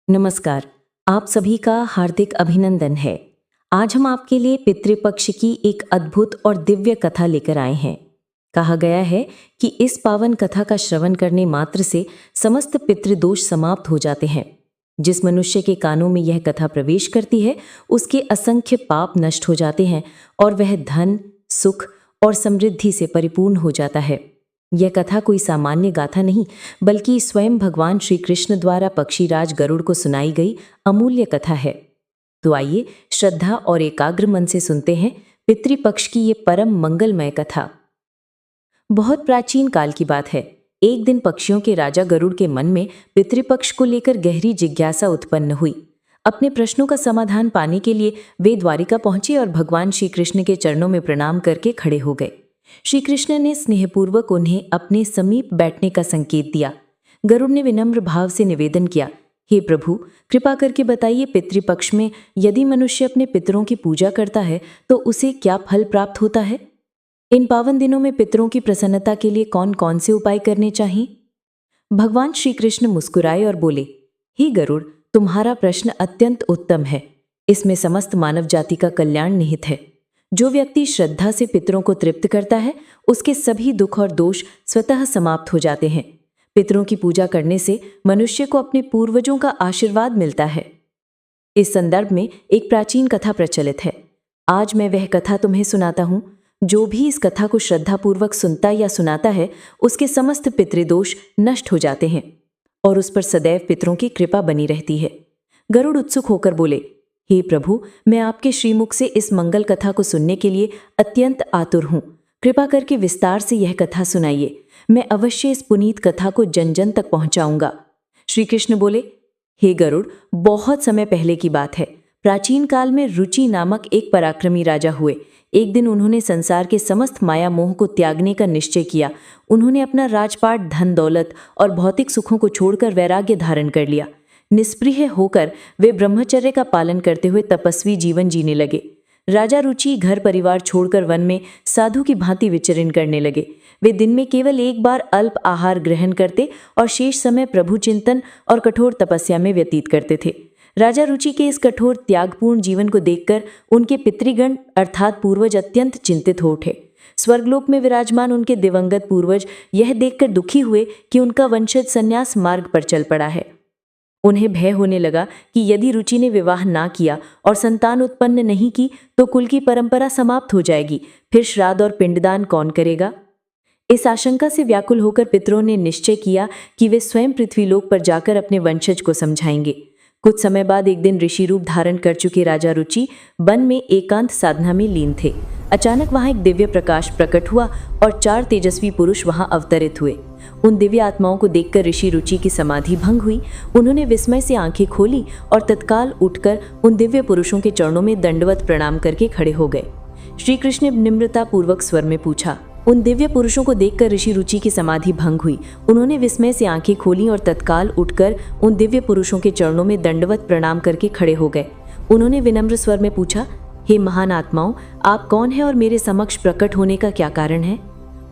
नमस्कार। आप सभी का हार्दिक अभिनंदन है। आज हम आपके लिए पितृपक्ष की एक अद्भुत और दिव्य कथा लेकर आए हैं। कहा गया है कि इस पावन कथा का श्रवण करने मात्र से समस्त पितृदोष समाप्त हो जाते हैं। जिस मनुष्य के कानों में यह कथा प्रवेश करती है, उसके असंख्य पाप नष्ट हो जाते हैं और वह धन, सुख और समृद्धि से परिपूर्ण हो जाता है। यह कथा कोई सामान्य गाथा नहीं, बल्कि स्वयं भगवान श्री कृष्ण द्वारा पक्षीराज गरुड़ को सुनाई गई अमूल्य कथा है। तो आइए श्रद्धा और एकाग्र मन से सुनते हैं पितृपक्ष की ये परम मंगलमय कथा। बहुत प्राचीन काल की बात है। एक दिन पक्षियों के राजा गरुड़ के मन में पितृपक्ष को लेकर गहरी जिज्ञासा उत्पन्न हुई। अपने प्रश्नों का समाधान पाने के लिए वे द्वारिका पहुंचे और भगवान श्री कृष्ण के चरणों में प्रणाम करके खड़े हो गए। श्री कृष्ण ने स्नेहपूर्वक उन्हें अपने समीप बैठने का संकेत दिया। गरुड़ ने विनम्र भाव से निवेदन किया, हे प्रभु, कृपा करके बताइए, पितृपक्ष में यदि मनुष्य अपने पितरों की पूजा करता है तो उसे क्या फल प्राप्त होता है? इन पावन दिनों में पितरों की प्रसन्नता के लिए कौन कौन से उपाय करने चाहिए? भगवान श्री कृष्ण मुस्कुराए और बोले, हे गरुड़, तुम्हारा प्रश्न अत्यंत उत्तम है। इसमें समस्त मानव जाति का कल्याण निहित है। जो व्यक्ति श्रद्धा से पितरों को तृप्त करता है, उसके सभी दुख और दोष स्वतः समाप्त हो जाते हैं। पितरों की पूजा करने से मनुष्य को अपने पूर्वजों का आशीर्वाद मिलता है। इस संदर्भ में एक प्राचीन कथा प्रचलित है। आज मैं वह कथा तुम्हें सुनाता हूँ। जो भी इस कथा को श्रद्धापूर्वक सुनता या सुनाता है, उसके समस्त पितृदोष नष्ट हो जाते हैं और उस पर सदैव पितरों की कृपा बनी रहती है। गरुड़ उत्सुक होकर बोले, हे प्रभु, मैं आपके श्रीमुख से इस मंगल कथा को सुनने के लिए अत्यंत आतुर हूँ। कृपा करके विस्तार से यह कथा सुनाइए। मैं अवश्य इस पुनीत कथा को जन जन तक पहुँचाऊंगा। श्री कृष्ण बोले, हे गरुड़, बहुत समय पहले की बात है। प्राचीन काल में रुचि नामक एक पराक्रमी राजा हुए। एक दिन उन्होंने संसार के समस्त माया मोह को त्यागने का निश्चय किया। उन्होंने अपना राजपाट, धन दौलत और भौतिक सुखों को छोड़कर वैराग्य धारण कर लिया। निष्प्रिय होकर वे ब्रह्मचर्य का पालन करते हुए तपस्वी जीवन जीने लगे। राजा रुचि घर परिवार छोड़कर वन में साधु की भांति विचरण करने लगे। वे दिन में केवल एक बार अल्प आहार ग्रहण करते और शेष समय प्रभु चिंतन और कठोर तपस्या में व्यतीत करते थे। राजा रुचि के इस कठोर त्यागपूर्ण जीवन को देखकर उनके पितृगण अर्थात पूर्वज अत्यंत चिंतित हो उठे। स्वर्गलोक में विराजमान उनके दिवंगत पूर्वज यह देखकर दुखी हुए कि उनका वंशज संन्यास मार्ग पर चल पड़ा है। उन्हें भय होने लगा कि यदि रुचि ने विवाह ना किया और संतान उत्पन्न नहीं की तो कुल की परंपरा समाप्त हो जाएगी। फिर श्राद्ध और पिंडदान कौन करेगा? इस आशंका से व्याकुल होकर पितरों ने निश्चय किया कि वे स्वयं पृथ्वीलोक पर जाकर अपने वंशज को समझाएंगे। कुछ समय बाद एक दिन ऋषि रूप धारण कर चुके राजा रुचि वन में एकांत साधना में लीन थे। अचानक वहां एक दिव्य प्रकाश प्रकट हुआ और 4 तेजस्वी पुरुष वहां अवतरित हुए। उन दिव्य आत्माओं को देखकर ऋषि रुचि की समाधि भंग हुई। उन्होंने विस्मय से आंखें खोली और तत्काल उठकर उन दिव्य पुरुषों के चरणों में दंडवत प्रणाम करके खड़े हो गए। श्री कृष्ण ने निम्रता पूर्वक स्वर में पूछा। उन दिव्य पुरुषों को देखकर ऋषि रुचि की समाधि भंग हुई। उन्होंने विस्मय से आंखें खोली और तत्काल उठकर उन दिव्य पुरुषों के चरणों में दंडवत प्रणाम करके खड़े हो गए। उन्होंने विनम्र स्वर में पूछा, हे महान आत्माओं, आप कौन हैं और मेरे समक्ष प्रकट होने का क्या कारण है?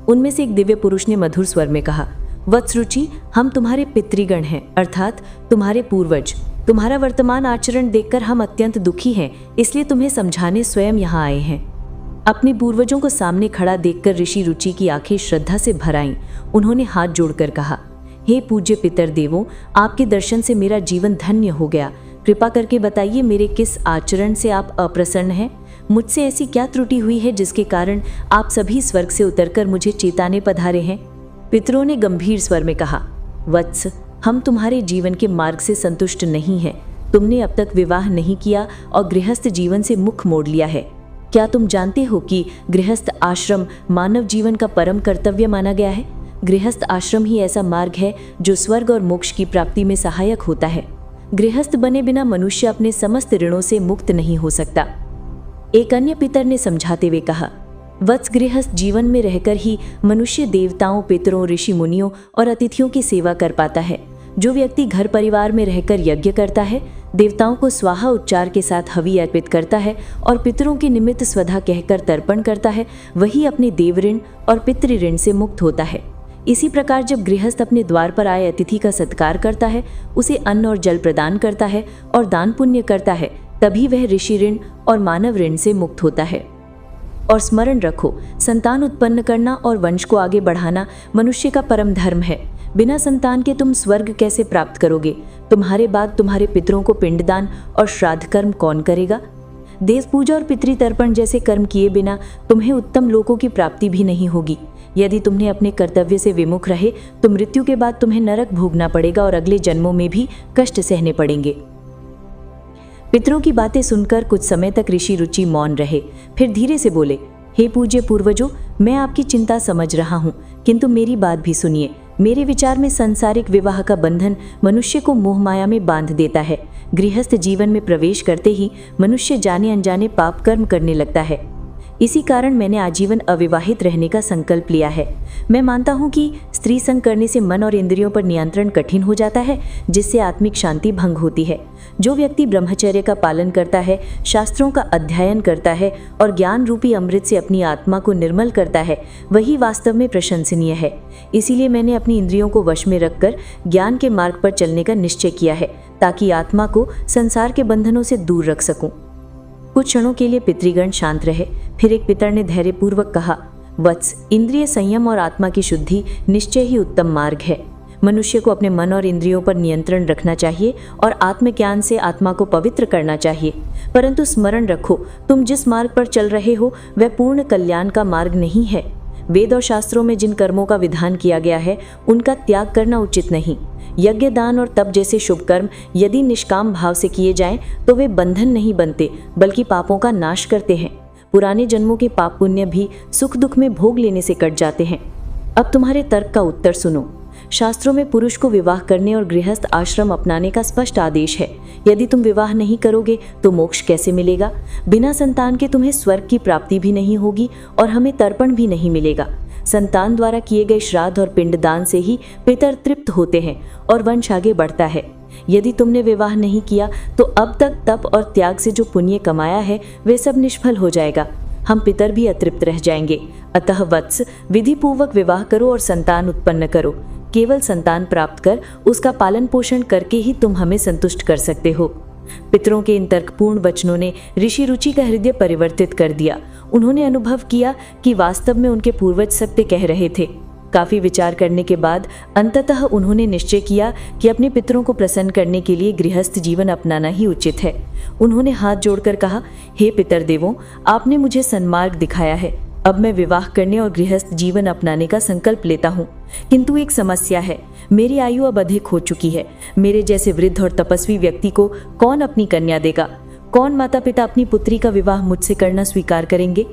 उनमें से एक दिव्य पुरुष ने मधुर स्वर में कहा, वत्स रुचि, हम तुम्हारे पितृगण हैं, अर्थात तुम्हारे पूर्वज। तुम्हारा वर्तमान आचरण देखकर हम अत्यंत दुखी हैं, इसलिए तुम्हें समझाने स्वयं यहाँ आए हैं। अपने पूर्वजों को सामने खड़ा देखकर ऋषि रुचि की आंखें श्रद्धा से भर आईं। उन्होंने हाथ जोड़कर कहा, हे पूज्य पितर देवों, आपके दर्शन से मेरा जीवन धन्य हो गया। कृपा करके बताइए, मेरे किस आचरण से आप अप्रसन्न हैं? मुझसे ऐसी क्या त्रुटि हुई है जिसके कारण आप सभी स्वर्ग से उतरकर मुझे चेताने पधारे हैं? पितरों ने गंभीर स्वर में कहा, वत्स, हम तुम्हारे जीवन के मार्ग से संतुष्ट नहीं हैं। तुमने अब तक विवाह नहीं किया और गृहस्थ जीवन से मुख मोड़ लिया है। क्या तुम जानते हो कि गृहस्थ आश्रम मानव जीवन का परम कर्तव्य माना गया है? गृहस्थ आश्रम ही ऐसा मार्ग है जो स्वर्ग और मोक्ष की प्राप्ति में सहायक होता है। गृहस्थ बने बिना मनुष्य अपने समस्त ऋणों से मुक्त नहीं हो सकता। एक अन्य पितर ने समझाते हुए कहा, वत्स, गृहस्थ जीवन में रहकर ही मनुष्य देवताओं, पितरों, ऋषि मुनियों और अतिथियों की सेवा कर पाता है। जो व्यक्ति घर परिवार में रहकर यज्ञ करता है, देवताओं को स्वाहा उच्चार के साथ हवि अर्पित करता है और पितरों के निमित्त स्वधा कहकर तर्पण करता है, वही अपने देव ऋण और पितृ ऋण से मुक्त होता है। इसी प्रकार जब गृहस्थ अपने द्वार पर आए अतिथि का सत्कार करता है, उसे अन्न और जल प्रदान करता है और दान पुण्य करता है, तभी वह ऋषि ऋण और मानव ऋण से मुक्त होता है। और स्मरण रखो, संतान उत्पन्न करना और वंश को आगे बढ़ाना मनुष्य का परम धर्म है। बिना संतान के तुम स्वर्ग कैसे प्राप्त करोगे? तुम्हारे बाद तुम्हारे पितरों को पिंडदान और श्राद्ध कर्म कौन करेगा? देव पूजा और पितृतर्पण जैसे कर्म किए बिना तुम्हें उत्तम लोकों की प्राप्ति भी नहीं होगी। यदि तुमने अपने कर्तव्य से विमुख रहे तो मृत्यु के बाद तुम्हें नरक भोगना पड़ेगा और अगले जन्मों में भी कष्ट सहने पड़ेंगे। पितरों की बातें सुनकर कुछ समय तक ऋषि रुचि मौन रहे, फिर धीरे से बोले, हे पूज्य पूर्वजों, मैं आपकी चिंता समझ रहा हूँ, किंतु मेरी बात भी सुनिए। मेरे विचार में सांसारिक विवाह का बंधन मनुष्य को मोह माया में बांध देता है। गृहस्थ जीवन में प्रवेश करते ही मनुष्य जाने अनजाने पाप कर्म करने लगता है। इसी कारण मैंने आजीवन अविवाहित रहने का संकल्प लिया है। मैं मानता हूँ कि स्त्री संग करने से मन और इंद्रियों पर नियंत्रण कठिन हो जाता है, जिससे आत्मिक शांति भंग होती है। जो व्यक्ति ब्रह्मचर्य का पालन करता है, शास्त्रों का अध्ययन करता है और ज्ञान रूपी अमृत से अपनी आत्मा को निर्मल करता है, वही वास्तव में प्रशंसनीय है। इसीलिए मैंने अपनी इंद्रियों को वश में रखकर ज्ञान के मार्ग पर चलने का निश्चय किया है, ताकि आत्मा को संसार के बंधनों से दूर रख सकूं। कुछ क्षणों के लिए पितृगण शांत रहे। फिर एक पितर ने धैर्यपूर्वक कहा, वत्स, इंद्रिय संयम और आत्मा की शुद्धि निश्चय ही उत्तम मार्ग है। मनुष्य को अपने मन और इंद्रियों पर नियंत्रण रखना चाहिए और आत्मज्ञान से आत्मा को पवित्र करना चाहिए। परंतु स्मरण रखो, तुम जिस मार्ग पर चल रहे हो वह पूर्ण कल्याण का मार्ग नहीं है। वेद और शास्त्रों में जिन कर्मों का विधान किया गया है उनका त्याग करना उचित नहीं। यज्ञ, दान और तप जैसे शुभ कर्म यदि निष्काम भाव से किए जाएं तो वे बंधन नहीं बनते, बल्कि पापों का नाश करते हैं। पुराने जन्मों के पाप पुण्य भी सुख दुख में भोग लेने से कट जाते हैं। अब तुम्हारे तर्क का उत्तर सुनो। शास्त्रों में पुरुष को विवाह करने और गृहस्थ आश्रम अपनाने का स्पष्ट आदेश है। यदि तुम विवाह नहीं करोगे तो मोक्ष कैसे मिलेगा? बिना संतान के तुम्हें स्वर्ग की प्राप्ति भी नहीं होगी और हमें तर्पण भी नहीं मिलेगा। संतान द्वारा किए गए श्राद्ध और पिंडदान से ही पितर तृप्त होते हैं और वंश आगे बढ़ता है। यदि तुमने विवाह नहीं किया तो अब तक तप और त्याग से जो पुण्य कमाया है वे सब निष्फल हो जाएगा। हम पितर भी अतृप्त रह जाएंगे। अतः वत्स, विधि पूर्वक विवाह करो और संतान उत्पन्न करो। केवल संतान प्राप्त कर उसका पालन पोषण करके ही तुम हमें संतुष्ट कर सकते हो। पितरों के इन तर्कपूर्ण वचनों ने ऋषि रुचि का हृदय परिवर्तित कर दिया। उन्होंने अनुभव किया कि वास्तव में उनके पूर्वज सत्य कह रहे थे। काफी विचार करने के बाद अंततः उन्होंने निश्चय किया कि अपने पितरों को प्रसन्न करने के लिए गृहस्थ जीवन अपनाना ही उचित है। उन्होंने हाथ जोड़कर कहा, हे पितर देवों, आपने मुझे सन्मार्ग दिखाया है। अब मैं विवाह करने और गृहस्थ जीवन अपनाने का संकल्प लेता हूँ। किंतु एक समस्या है, मेरी आयु अब अधिक हो चुकी है। मेरे जैसे वृद्ध और तपस्वी व्यक्ति को कौन अपनी कन्या देगा? कौन माता पिता अपनी पुत्री का विवाह मुझसे करना स्वीकार करेंगे?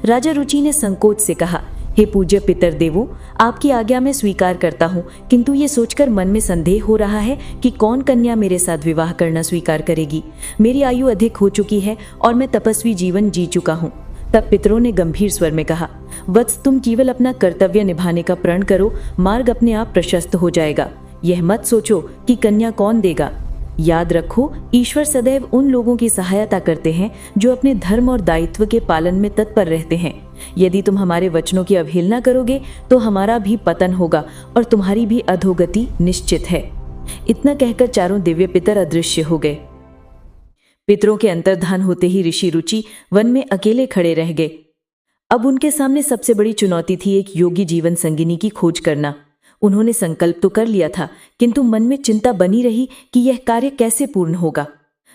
राजा रुचि ने संकोच से कहा, हे पूज्य पितर देवों, आपकी आज्ञा में स्वीकार करता हूँ, किंतु ये सोचकर मन में संदेह हो रहा है कि कौन कन्या मेरे साथ विवाह करना स्वीकार करेगी। मेरी आयु अधिक हो चुकी है और मैं तपस्वी जीवन जी चुका हूँ। तब पितरों ने गंभीर स्वर में कहा, वत्स, तुम केवल अपना कर्तव्य निभाने का प्रण करो, मार्ग अपने आप प्रशस्त हो जाएगा। यह मत सोचो कि कन्या कौन देगा। याद रखो, ईश्वर सदैव उन लोगों की सहायता करते हैं जो अपने धर्म और दायित्व के पालन में तत्पर रहते हैं। यदि तुम हमारे वचनों की अवहेलना करोगे तो हमारा भी पतन होगा और तुम्हारी भी अधोगति निश्चित है। इतना कहकर चारों दिव्य पितर अदृश्य हो गए। पितरों के अंतर्धान होते ही ऋषि रुचि वन में अकेले खड़े रह गए। अब उनके सामने सबसे बड़ी चुनौती थी एक योगी जीवन संगिनी की खोज करना। उन्होंने संकल्प तो कर लिया था, किंतु मन में चिंता बनी रही कि यह कार्य कैसे पूर्ण होगा।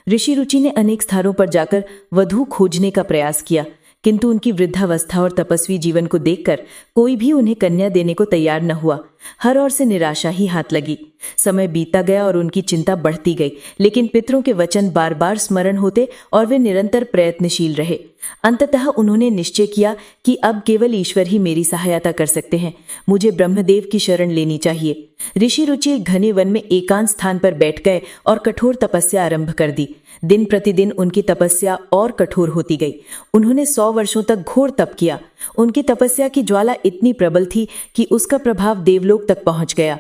ऋषि रुचि ने अनेक स्थानों पर जाकर वधू खोजने का प्रयास किया, किंतु उनकी वृद्धावस्था और तपस्वी जीवन को देखकर कोई भी उन्हें कन्या देने को तैयार न हुआ। हर ओर से निराशा ही हाथ लगी। समय बीतता गया और उनकी चिंता बढ़ती गई, लेकिन पितरों के वचन बार बार स्मरण होते और वे निरंतर प्रयत्नशील रहे। अंततः उन्होंने निश्चय किया कि अब केवल ईश्वर ही मेरी सहायता कर सकते हैं। मुझे ब्रह्मदेव की शरण लेनी चाहिए। ऋषि रुचि एक घने वन में एकांत स्थान पर बैठ गए और कठोर तपस्या आरंभ कर दी। दिन प्रतिदिन उनकी तपस्या और कठोर होती गई। उन्होंने 100 वर्षों तक घोर तप किया। उनकी तपस्या की ज्वाला इतनी प्रबल थी कि उसका प्रभाव देवलोक तक पहुंच गया।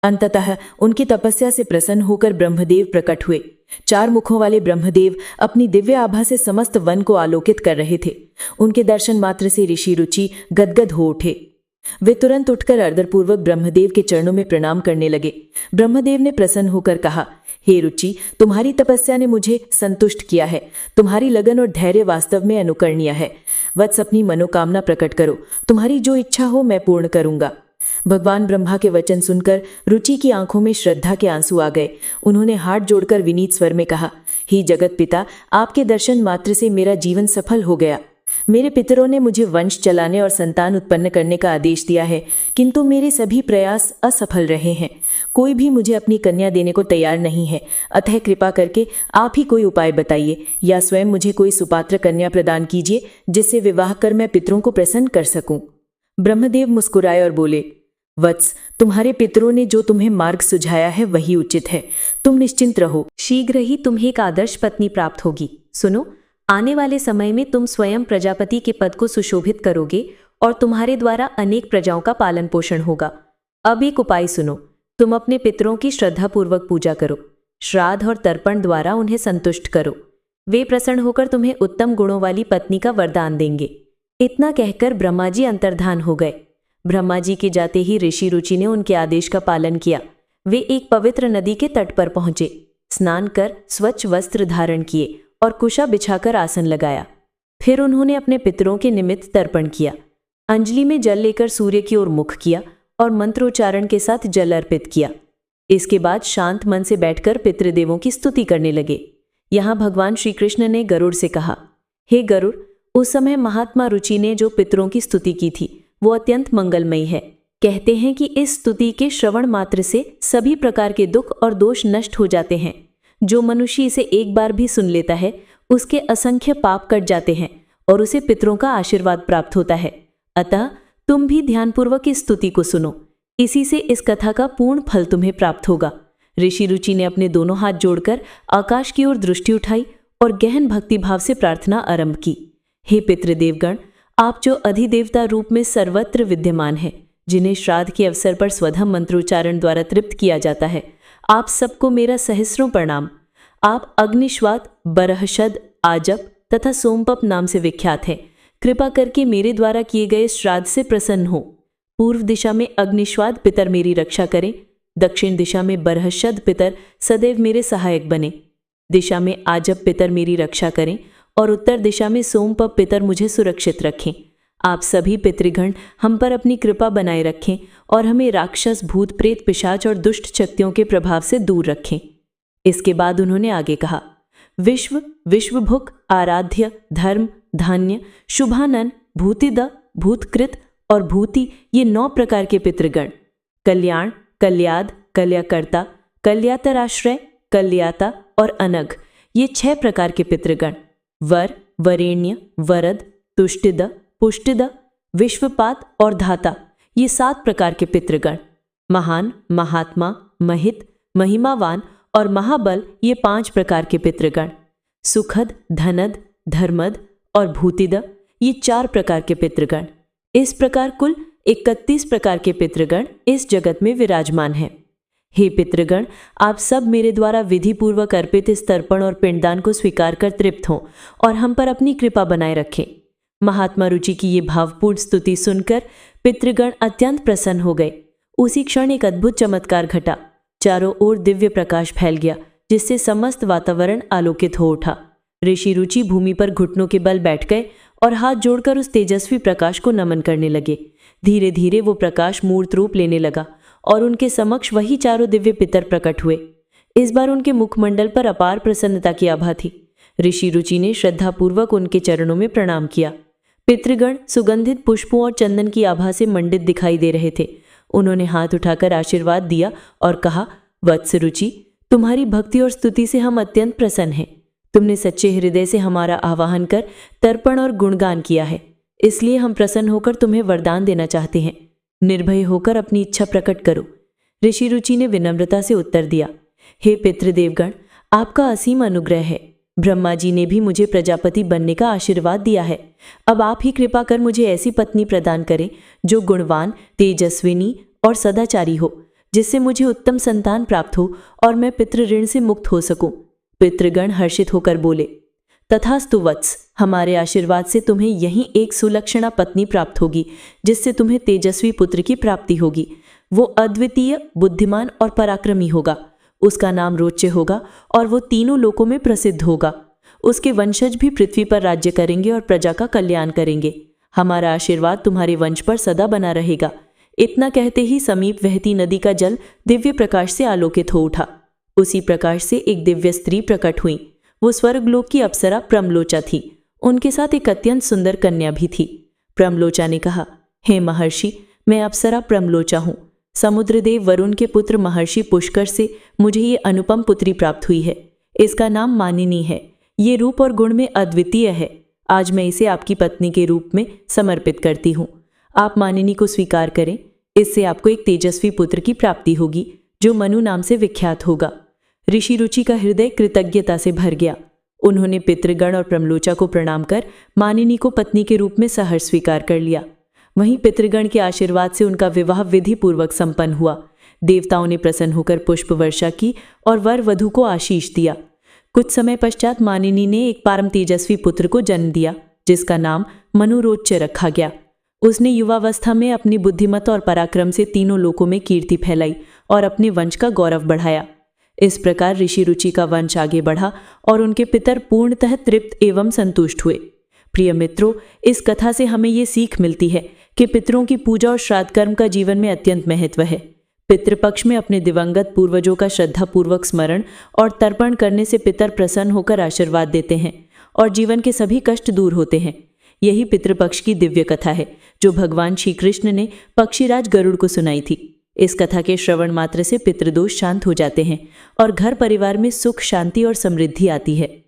अंततः उनकी तपस्या से प्रसन्न होकर ब्रह्मदेव प्रकट हुए। 4 मुखों वाले ब्रह्मदेव अपनी दिव्य आभा से समस्त वन को आलोकित कर रहे थे। उनके दर्शन मात्र से ऋषि रुचि गदगद हो उठे। वे तुरंत उठकर आदरपूर्वक ब्रह्मदेव के चरणों में प्रणाम करने लगे। ब्रह्मदेव ने प्रसन्न होकर कहा, हे रुचि, तुम्हारी तपस्या ने मुझे संतुष्ट किया है। तुम्हारी लगन और धैर्य वास्तव में अनुकरणीय है। वत्स, अपनी मनोकामना प्रकट करो। तुम्हारी जो इच्छा हो मैं पूर्ण करूंगा। भगवान ब्रह्मा के वचन सुनकर रुचि की आंखों में श्रद्धा के आंसू आ गए। उन्होंने हाथ जोड़कर विनीत स्वर में कहा, हे जगत पिता, आपके दर्शन मात्र से मेरा जीवन सफल हो गया। मेरे पितरों ने मुझे वंश चलाने और संतान उत्पन्न करने का आदेश दिया है, किंतु मेरे सभी प्रयास असफल रहे हैं। कोई भी मुझे अपनी कन्या देने को तैयार नहीं है। अतः कृपा करके आप ही कोई उपाय बताइए, या स्वयं मुझे कोई सुपात्र कन्या प्रदान कीजिए जिससे विवाह कर मैं पितरों को प्रसन्न कर सकूं। ब्रह्मदेव मुस्कुराए और बोले, वत्स, तुम्हारे पितरों ने जो तुम्हें मार्ग सुझाया है वही उचित है। तुम निश्चिंत रहो, शीघ्र ही तुम्हें एक आदर्श पत्नी प्राप्त होगी। सुनो, आने वाले समय में तुम स्वयं प्रजापति के पद को सुशोभित करोगे और तुम्हारे द्वारा अनेक प्रजाओं का पालन पोषण होगा। अब एक उपाय सुनो, तुम अपने पितरों की श्रद्धापूर्वक पूजा करो। श्राद्ध और तर्पण द्वारा उन्हें संतुष्ट करो। वे प्रसन्न होकर तुम्हें उत्तम गुणों वाली पत्नी का वरदान देंगे। इतना कहकर ब्रह्मा जी अंतर्धान हो गए। ब्रह्मा जी के जाते ही ऋषि रुचि ने उनके आदेश का पालन किया। वे एक पवित्र नदी के तट पर पहुंचे, स्नान कर स्वच्छ वस्त्र धारण किए और कुशा बिछाकर आसन लगाया। फिर उन्होंने अपने पितरों के निमित्त तर्पण किया। अंजलि में जल लेकर सूर्य की ओर मुख किया और मंत्रोच्चारण के साथ जल अर्पित किया। इसके बाद शांत मन से बैठकर पितृदेवों की स्तुति करने लगे। यहाँ भगवान श्री कृष्ण ने गरुड़ से कहा, हे गरुड़, उस समय महात्मा रुचि ने जो पितरों की स्तुति की थी वो अत्यंत मंगलमयी है। कहते हैं कि इस स्तुति के श्रवण मात्र से सभी प्रकार के दुख और दोष नष्ट हो जाते हैं। जो मनुष्य इसे एक बार भी सुन लेता है उसके असंख्य पाप कट जाते हैं और उसे पितरों का आशीर्वाद प्राप्त होता है। अतः तुम भी ध्यानपूर्वक इस स्तुति को सुनो, इसी से इस कथा का पूर्ण फल तुम्हें प्राप्त होगा। ऋषि रुचि ने अपने दोनों हाथ जोड़कर आकाश की ओर दृष्टि उठाई और गहन भक्तिभाव से प्रार्थना आरंभ की। हे पितृदेवगण, आप जो अधिदेवता रूप में सर्वत्र विद्यमान हैं, जिन्हें श्राद्ध के अवसर पर स्वधम मंत्रोच्चारण द्वारा तृप्त किया जाता है, आप सबको मेरा सहस्रों प्रणाम। आप अग्निश्वात, बरहशद, आजप तथा सोमपप नाम से विख्यात हैं। कृपा करके मेरे द्वारा किए गए श्राद्ध से प्रसन्न हो। पूर्व दिशा में अग्निश्वात पितर मेरी रक्षा करें, दक्षिण दिशा में बरहशद पितर सदैव मेरे सहायक बने, दिशा में आजप पितर मेरी रक्षा करें और उत्तर दिशा में सोमपप पितर मुझे सुरक्षित रखें। आप सभी पितृगण हम पर अपनी कृपा बनाए रखें और हमें राक्षस, भूत, प्रेत, पिशाच और दुष्ट शक्तियों के प्रभाव से दूर रखें। इसके बाद उन्होंने आगे कहा, विश्व, विश्वभुक, आराध्य, धर्म, धान्य, शुभानन, भूतिद, भूतकृत और भूति, ये 9 प्रकार के पितृगण। कल्याण, कल्याद, कल्याकर्ता, कल्यातराश्रय, कल्याता और अनघ, ये 6 प्रकार के पितृगण। वर, वरेण्य, वरद, तुष्टिद, पुष्टिद, विश्वपात और धाता, ये 7 प्रकार के पितृगण। महान, महात्मा, महित, महिमावान और महाबल, ये 5 प्रकार के पितृगण। सुखद, धनद, धर्मद और भूतिद, ये 4 प्रकार के पितृगण। इस प्रकार कुल 31 प्रकार के पितृगण इस जगत में विराजमान हैं। हे पितृगण, आप सब मेरे द्वारा विधि पूर्वक अर्पित इस तर्पण और पिंडदान को स्वीकार कर तृप्त हों और हम पर अपनी कृपा बनाए रखें। महात्मा रुचि की ये भावपूर्ण स्तुति सुनकर पितृगण अत्यंत प्रसन्न हो गए। उसी क्षण एक अद्भुत चमत्कार घटा। चारों ओर दिव्य प्रकाश फैल गया, जिससे समस्त वातावरण आलोकित हो उठा। ऋषि रुचि भूमि पर घुटनों के बल बैठ गए और हाथ जोड़कर उस तेजस्वी प्रकाश को नमन करने लगे। धीरे धीरे वो प्रकाश मूर्त रूप लेने लगा और उनके समक्ष वही चारों दिव्य पितर प्रकट हुए। इस बार उनके मुखमंडल पर अपार प्रसन्नता की आभा थी। ऋषि रुचि ने श्रद्धापूर्वक उनके चरणों में प्रणाम किया। पितृगण सुगंधित पुष्पों और चंदन की आभा से मंडित दिखाई दे रहे थे। उन्होंने हाथ उठाकर आशीर्वाद दिया और कहा, वत्स रुचि, तुम्हारी भक्ति और स्तुति से हम अत्यंत प्रसन्न हैं। तुमने सच्चे हृदय से हमारा आवाहन कर तर्पण और गुणगान किया है, इसलिए हम प्रसन्न होकर तुम्हें वरदान देना चाहते हैं। निर्भय होकर अपनी इच्छा प्रकट करो। ऋषि रुचि ने विनम्रता से उत्तर दिया, हे पितृदेवगण, आपका असीम अनुग्रह है। ब्रह्मा जी ने भी मुझे प्रजापति बनने का आशीर्वाद दिया है। अब आप ही कृपा कर मुझे ऐसी पत्नी प्रदान करें जो गुणवान, तेजस्विनी और सदाचारी हो, जिससे मुझे उत्तम संतान प्राप्त हो और मैं पितृ ऋण से मुक्त हो सकूं। पितृगण हर्षित होकर बोले, तथास्तु वत्स, हमारे आशीर्वाद से तुम्हें यहीं एक सुलक्षणा पत्नी प्राप्त होगी, जिससे तुम्हें तेजस्वी पुत्र की प्राप्ति होगी। वो अद्वितीय, बुद्धिमान और पराक्रमी होगा। उसका नाम रोच्य होगा और वो तीनों लोकों में प्रसिद्ध होगा। उसके वंशज भी पृथ्वी पर राज्य करेंगे और प्रजा का कल्याण करेंगे। हमारा आशीर्वाद तुम्हारे वंश पर सदा बना रहेगा। इतना कहते ही समीप बहती नदी का जल दिव्य प्रकाश से आलोकित हो उठा। उसी प्रकाश से एक दिव्य स्त्री प्रकट हुई। वो स्वर्गलोक की अप्सरा प्रमलोचा थी। उनके साथ एक अत्यंत सुंदर कन्या भी थी। प्रमलोचा ने कहा, हे महर्षि, मैं अप्सरा प्रमलोचा हूँ। समुद्रदेव वरुण के पुत्र महर्षि पुष्कर से मुझे ये अनुपम पुत्री प्राप्त हुई है। इसका नाम मानिनी है। ये रूप और गुण में अद्वितीय है। आज मैं इसे आपकी पत्नी के रूप में समर्पित करती हूँ। आप मानिनी को स्वीकार करें। इससे आपको एक तेजस्वी पुत्र की प्राप्ति होगी, जो मनु नाम से विख्यात होगा। ऋषि रुचि का हृदय कृतज्ञता से भर गया। उन्होंने पितृगण और प्रमलोचा को प्रणाम कर मानिनी को पत्नी के रूप में सहर्ष स्वीकार कर लिया। वहीं पितृगण के आशीर्वाद से उनका विवाह विधि पूर्वक संपन्न हुआ। देवताओं ने प्रसन्न होकर पुष्प वर्षा की और वर वधू को आशीष दिया। कुछ समय पश्चात मानिनी ने एक परम तेजस्वी पुत्र को जन्म दिया, जिसका नाम मनुरोच्य रखा गया। उसने युवावस्था में अपनी बुद्धिमत्ता और पराक्रम से तीनों लोकों में कीर्ति फैलाई और अपने वंश का गौरव बढ़ाया। इस प्रकार ऋषि रुचि का वंश आगे बढ़ा और उनके पितर पूर्णतः तृप्त एवं संतुष्ट हुए। प्रिय मित्रों, इस कथा से हमें ये सीख मिलती है कि पितरों की पूजा और श्राद्ध कर्म का जीवन में अत्यंत महत्व है। पितृपक्ष में अपने दिवंगत पूर्वजों का श्रद्धापूर्वक स्मरण और तर्पण करने से पितर प्रसन्न होकर आशीर्वाद देते हैं और जीवन के सभी कष्ट दूर होते हैं। यही पितृपक्ष की दिव्य कथा है, जो भगवान श्री कृष्ण ने पक्षीराज गरुड़ को सुनाई थी। इस कथा के श्रवण मात्र से पितृदोष शांत हो जाते हैं और घर परिवार में सुख, शांति और समृद्धि आती है।